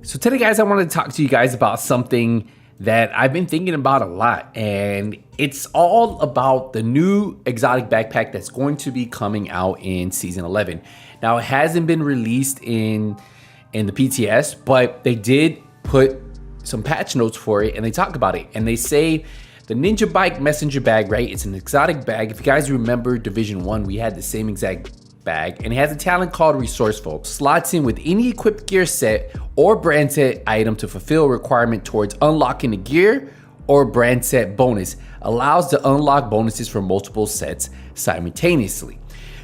So today, guys, I want to talk to you guys about something that I've been thinking about a lot, and it's all about the new exotic backpack that's going to be coming out in Season 11. Now, it hasn't been released in the PTS, but they did put some patch notes for it, and they talk about it, and they say the Ninja Bike Messenger bag, right? It's an exotic bag. If you guys remember Division 1, we had the same exact bag, and it has a talent called Resourceful. Slots in with any equipped gear set or brand set item to fulfill a requirement towards unlocking a gear or brand set bonus. Allows to unlock bonuses from multiple sets simultaneously.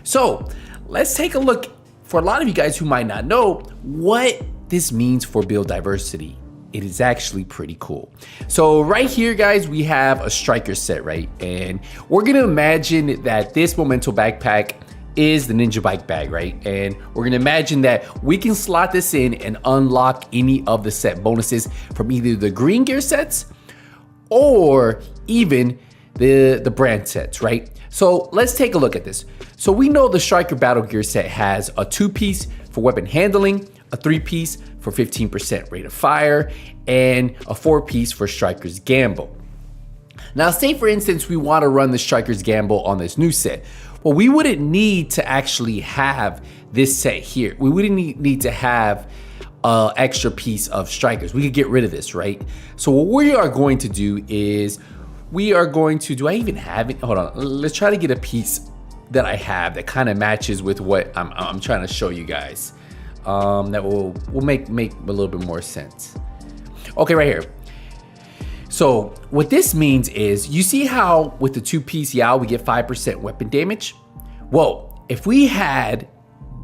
So let's take a look, for a lot of you guys who might not know, what this means for build diversity. It is actually pretty cool. So right here, guys, we have a striker set, right? And we're gonna imagine that this Memento backpack is the Ninja Bike bag, right? And we're gonna imagine that we can slot this in and unlock any of the set bonuses from either the green gear sets or even the brand sets, right? So let's take a look at this. So we know the Striker Battle Gear set has a 2-piece for weapon handling, a 3-piece for 15% rate of fire, and a 4-piece for Striker's Gamble. Now, say for instance, we want to run the Striker's Gamble on this new set. Well, we wouldn't need to actually have this set here. We wouldn't need to have an extra piece of Strikers. We could get rid of this, right? So what we are going to do is we are going to, do I even have it? Hold on, let's try to get a piece that I have that kind of matches with what I'm trying to show you guys. That will make a little bit more sense. Okay, right here. So what this means is, you see how with the 2-piece Yao we get 5% weapon damage? Well, if we had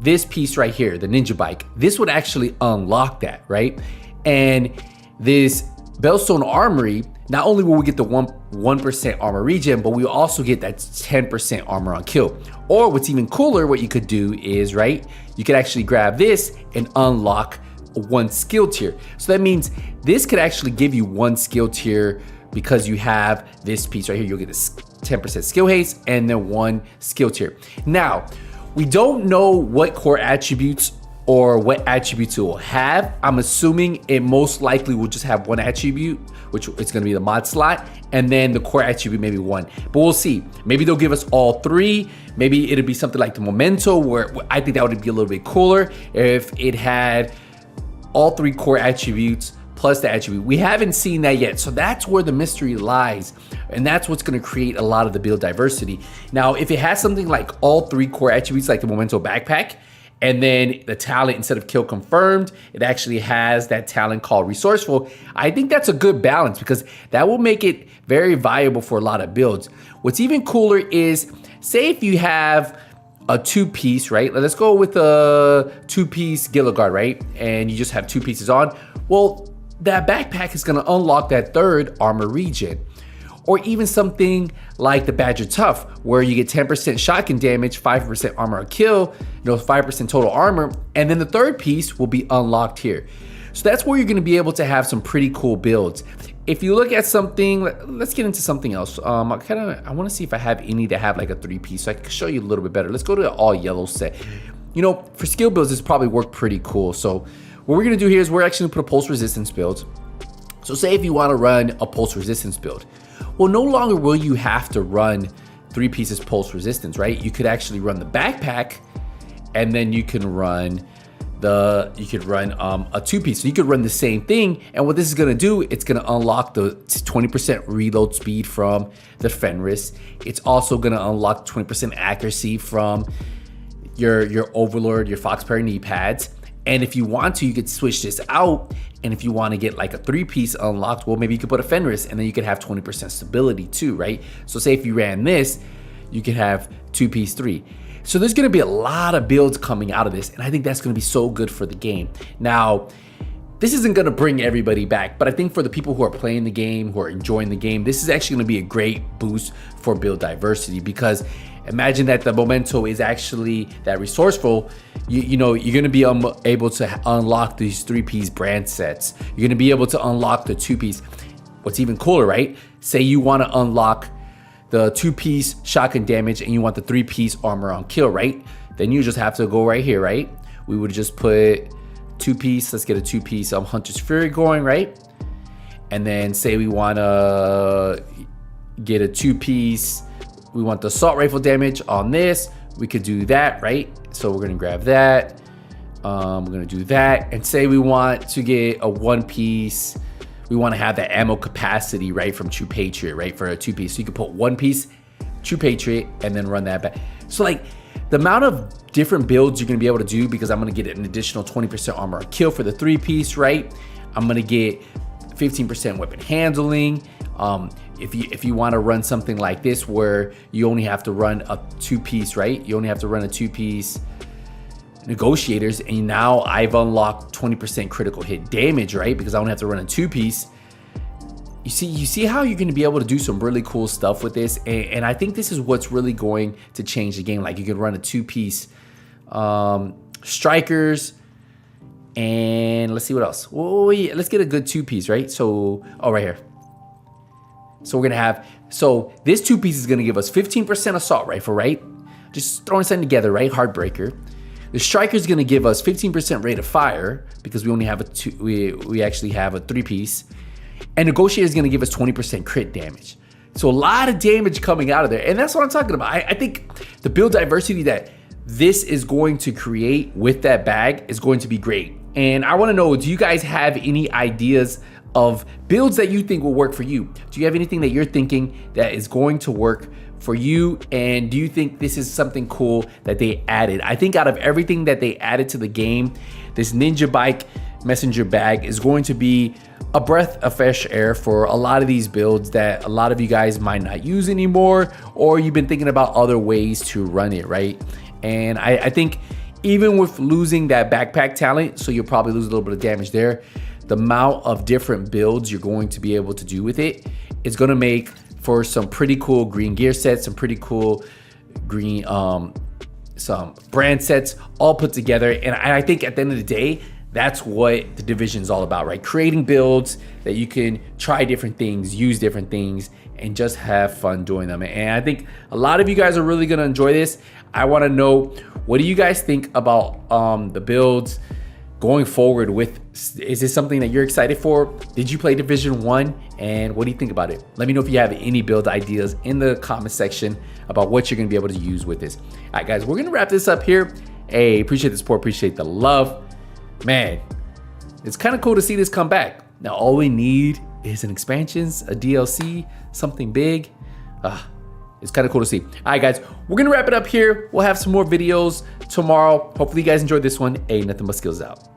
this piece right here, the Ninja Bike, this would actually unlock that, right? And this Bellstone Armory, not only will we get the 1% armor regen, but we also get that 10% armor on kill. Or what's even cooler, what you could do is, right, you could actually grab this and unlock one skill tier. So that means this could actually give you one skill tier because you have this piece right here. You'll get this 10% skill haste and then one skill tier. Now, we don't know what core attributes or what attributes it will have. I'm assuming it most likely will just have one attribute, which it's gonna be the mod slot, and then the core attribute maybe one. But we'll see. Maybe they'll give us all three. Maybe it'll be something like the Memento, where I think that would be a little bit cooler if it had all 3 core attributes plus the attribute. We haven't seen that yet. So that's where the mystery lies. And that's what's gonna create a lot of the build diversity. Now, if it has something like all 3 core attributes, like the Memento backpack, and then the talent, instead of kill confirmed, it actually has that talent called resourceful, I think that's a good balance because that will make it very viable for a lot of builds. What's even cooler is, say if you have a 2-piece, right? Let's go with a 2-piece Gilligard, right? And you just have 2 pieces on. Well, that backpack is gonna unlock that 3rd armor regen. Or even something like the Badger Tough, where you get 10% shotgun damage, 5% armor on kill, 5% total armor, and then the 3rd piece will be unlocked here. So that's where you're gonna be able to have some pretty cool builds. If you look at something, let's get into something else. I wanna see if I have any that have like a 3-piece, so I can show you a little bit better. Let's go to the all yellow set. For skill builds, this probably work pretty cool. So what we're gonna do here is we're actually gonna put a pulse resistance build. So say if you wanna run a pulse resistance build, well, no longer will you have to run 3 pieces pulse resistance, right? You could actually run the backpack, and then you can run a 2-piece. So you could run the same thing, and what this is gonna do, it's gonna unlock the 20% reload speed from the Fenris. It's also gonna unlock 20% accuracy from your Overlord, your Foxperry knee pads. And if you want to, you could switch this out. And if you want to get like a 3-piece unlocked, well, maybe you could put a Fenris and then you could have 20% stability too, right? So say if you ran this, you could have 2-piece 3. So there's going to be a lot of builds coming out of this. And I think that's going to be so good for the game. Now, this isn't going to bring everybody back, but I think for the people who are playing the game, who are enjoying the game, this is actually going to be a great boost for build diversity, because imagine that the Memento is actually that resourceful. You're going to be able to unlock these 3-piece brand sets. You're going to be able to unlock the 2-piece. What's even cooler, right? Say you want to unlock the 2-piece shotgun damage and you want the 3-piece armor on kill, right? Then you just have to go right here, right? We would just put 2-piece. Let's get a 2-piece Hunter's Fury going, right? And then say we want to get a 2-piece. We want the assault rifle damage on this. We could do that, right? So we're gonna grab that. We're gonna do that. And say we want to get a 1-piece. We want to have the ammo capacity, right, from True Patriot, right, for a 2-piece. So you can put 1-piece True Patriot and then run that back. So like the amount of different builds you're gonna be able to do, because I'm gonna get an additional 20% armor or kill for the 3-piece, right? I'm gonna get 15% weapon handling. If you want to run something like this where you only have to run a 2-piece, right? You only have to run a 2-piece negotiators, and now I've unlocked 20% critical hit damage, right? Because I don't have to run a 2-piece. You see how you're going to be able to do some really cool stuff with this, and I think this is what's really going to change the game. Like you can run a 2-piece strikers. And let's see what else. Oh yeah, let's get a good 2-piece, right? So, right here. So we're gonna have, so this 2-piece is gonna give us 15% assault rifle, right? Just throwing something together, right? Heartbreaker. The striker is gonna give us 15% rate of fire because we only have we actually have a 3-piece. And negotiator is gonna give us 20% crit damage. So a lot of damage coming out of there, and that's what I'm talking about. I think the build diversity that this is going to create with that bag is going to be great. And I want to know, do you guys have any ideas of builds that you think will work for you? Do you have anything that you're thinking that is going to work for you? And do you think this is something cool that they added? I think out of everything that they added to the game, this Ninja Bike Messenger bag is going to be a breath of fresh air for a lot of these builds that a lot of you guys might not use anymore, or you've been thinking about other ways to run it, right? And I think even with losing that backpack talent, so you'll probably lose a little bit of damage there, the amount of different builds you're going to be able to do with it is going to make for some pretty cool green gear sets, some pretty cool green, some brand sets all put together. And I think at the end of the day, that's what the division is all about, right? Creating builds that you can try different things, use different things, and just have fun doing them. And I think a lot of you guys are really gonna enjoy this. I wanna know, what do you guys think about the builds going forward with, is this something that you're excited for? Did you play Division 1? And what do you think about it? Let me know if you have any build ideas in the comment section about what you're gonna be able to use with this. All right, guys, we're gonna wrap this up here. Hey, appreciate the support, appreciate the love. Man, it's kind of cool to see this come back. Now, all we need is an expansions, a DLC, something big. It's kind of cool to see. All right, guys, we're gonna wrap it up here. We'll have some more videos tomorrow. Hopefully you guys enjoyed this one. Hey, nothing but skills out.